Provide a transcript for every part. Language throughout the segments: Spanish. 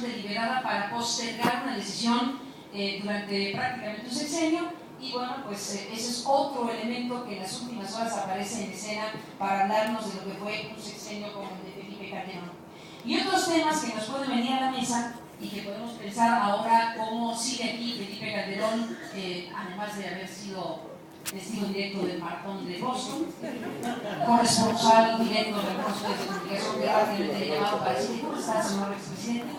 deliberada para postergar una decisión durante prácticamente un sexenio. Y bueno, pues ese es otro elemento que en las últimas horas aparece en escena para hablarnos de lo que fue un sexenio como el de Felipe Calderón. Y otros temas que nos pueden venir a la mesa y que podemos pensar ahora cómo sigue aquí Felipe Calderón, además de haber sido testigo directo del maratón de Boston, corresponsal directo de algunos medios de comunicación que rápidamente he llamado para decir ¿cómo está, señor expresidente?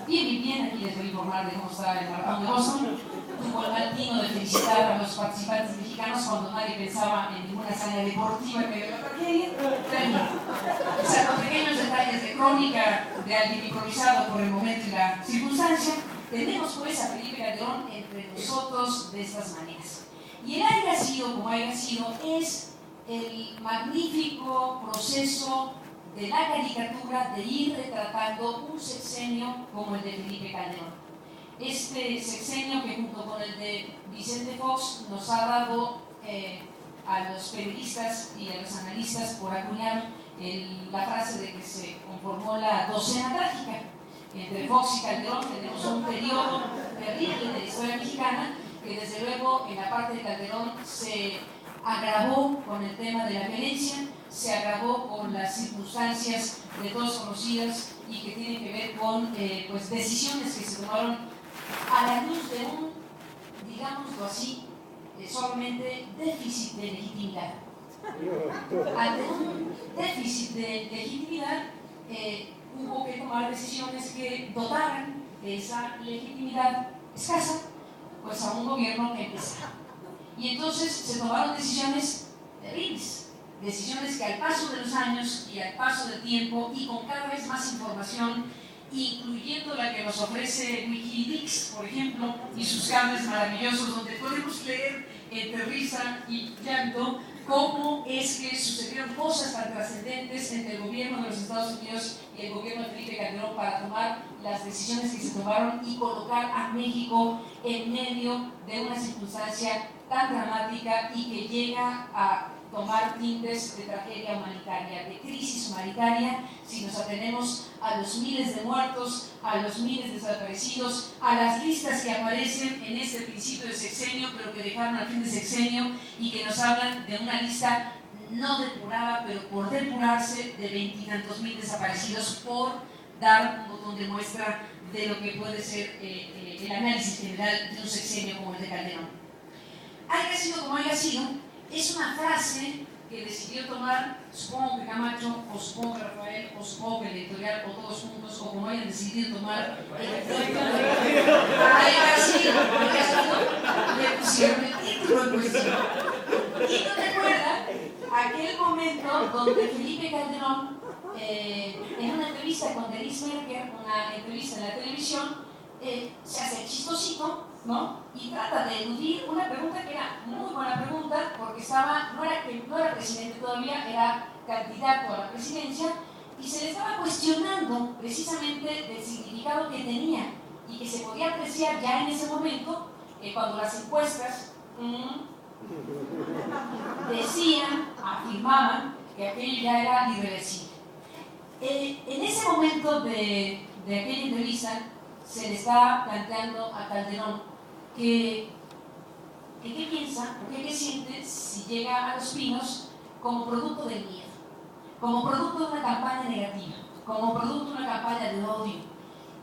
Bien, aquí les voy a informar de cómo está el maratón de Boston. Tuvo el mal tino de felicitar a los participantes mexicanos cuando nadie pensaba en ninguna hazaña deportiva que era la tragedia. O sea, con pequeños detalles de crónica de alguien improvisado por el momento y la circunstancia, tenemos pues a Felipe Calderón entre nosotros de estas maneras. Y el haya sido como haya sido es el magnífico proceso de la caricatura de ir retratando un sexenio como el de Felipe Calderón. Este sexenio que junto con el de Vicente Fox nos ha dado a los periodistas y a los analistas por acuñar la frase de que se conformó la docena trágica. Entre Fox y Calderón tenemos un periodo terrible de la historia mexicana que desde luego en la parte de Calderón se agravó con el tema de la violencia, se agravó con las circunstancias de todos conocidas y que tienen que ver con pues decisiones que se tomaron a la luz de un, digámoslo así, solamente déficit de legitimidad. Ante un déficit de legitimidad hubo que tomar decisiones que dotaran de esa legitimidad escasa pues a un gobierno que empezaba. Y entonces se tomaron decisiones terribles, decisiones que al paso de los años y al paso del tiempo y con cada vez más información, incluyendo la que nos ofrece Wikileaks, por ejemplo, y sus cables maravillosos donde podemos leer entre risa y llanto cómo es que sucedieron cosas tan trascendentes entre el gobierno de los Estados Unidos y el gobierno de Felipe Calderón para tomar las decisiones que se tomaron y colocar a México en medio de una circunstancia tan dramática y que llega a tomar tintes de tragedia humanitaria, de crisis humanitaria, si nos atenemos a los miles de muertos, a los miles de desaparecidos, a las listas que aparecen en este principio de sexenio, pero que dejaron al fin de sexenio y que nos hablan de una lista no depurada, pero por depurarse de 20 y tantos mil desaparecidos, por dar un botón de muestra de lo que puede ser el análisis general de un sexenio como el de Calderón. Haya sido como haya sido, es una frase que decidió tomar, supongo que Camacho, o supongo que Rafael, o supongo que el editorial, o todos juntos, o como hayan decidido tomar haya sido como haya sido, le pusieron el título en cuestión. Y no recuerda aquel momento donde Felipe Calderón, en una entrevista con Denise Merker, una entrevista en la televisión, se hace el chistosito, ¿no? Y trata de eludir una pregunta que era muy buena pregunta, porque no era presidente todavía, era candidato a la presidencia, y se le estaba cuestionando precisamente del significado que tenía y que se podía apreciar ya en ese momento, cuando las encuestas afirmaban que aquello ya era irreversible. En ese momento de aquella entrevista se le está planteando a Calderón que qué piensa, qué siente si llega a Los Pinos como producto del miedo, como producto de una campaña negativa, como producto de una campaña de odio.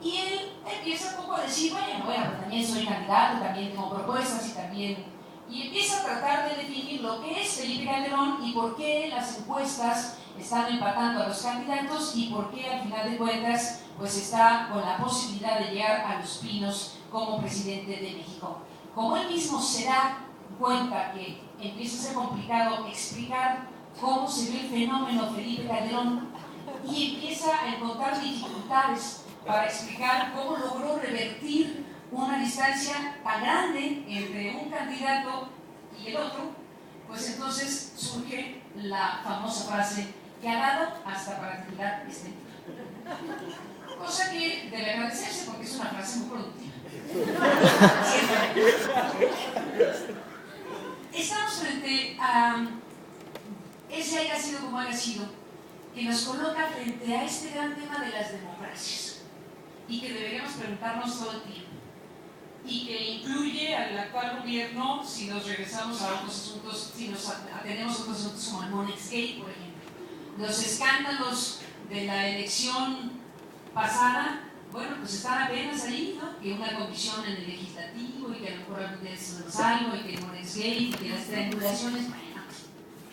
Y él empieza un poco a decir, bueno, pues también soy candidato, también tengo propuestas y empieza a tratar de definir lo que es Felipe Calderón y por qué las encuestas están empatando a los candidatos y por qué al final de cuentas pues está con la posibilidad de llegar a Los Pinos como presidente de México. Como él mismo se da cuenta que empieza a ser complicado explicar cómo se ve el fenómeno Felipe Calderón y empieza a encontrar dificultades para explicar cómo logró revertir una distancia tan grande entre un candidato y el otro, pues entonces surge la famosa frase que ha dado hasta para titular este libro. Cosa que debe agradecerse porque es una frase muy productiva. Estamos frente a ese haya sido como haya sido, que nos coloca frente a este gran tema de las democracias. y que deberíamos preguntarnos todo el tiempo, y que incluye al actual gobierno si nos regresamos a otros asuntos, si nos atendemos a otros asuntos como el Monex-Gate, por ejemplo. Los escándalos de la elección pasada, bueno, pues están apenas ahí, ¿no? Que una comisión en el legislativo y que a lo mejor algún día se nos algo y que el Monex-Gate y que las triangulaciones, bueno,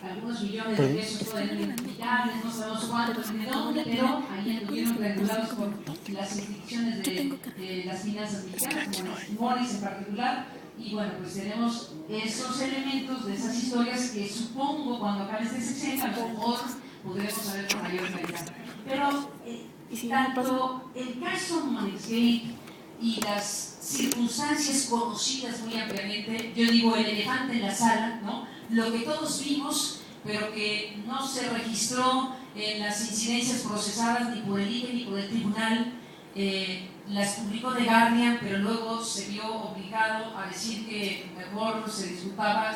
algunos millones de pesos pueden identificarles, no sabemos cuántos ni de dónde, pero ahí estuvieron triangulados por las instituciones de las finanzas mexicanas, como Monex en particular, y bueno, pues tenemos esos elementos de esas historias que supongo cuando acabe este sexenio a lo mejor podremos saber con mayor claridad. Pero tanto el caso Monex-Gate y las circunstancias conocidas muy ampliamente, yo digo el elefante en la sala, ¿no? Lo que todos vimos, pero que no se registró en las incidencias procesadas ni por el INE ni por el tribunal, las publicó The Guardian, pero luego se vio obligado a decir que mejor se disculpaba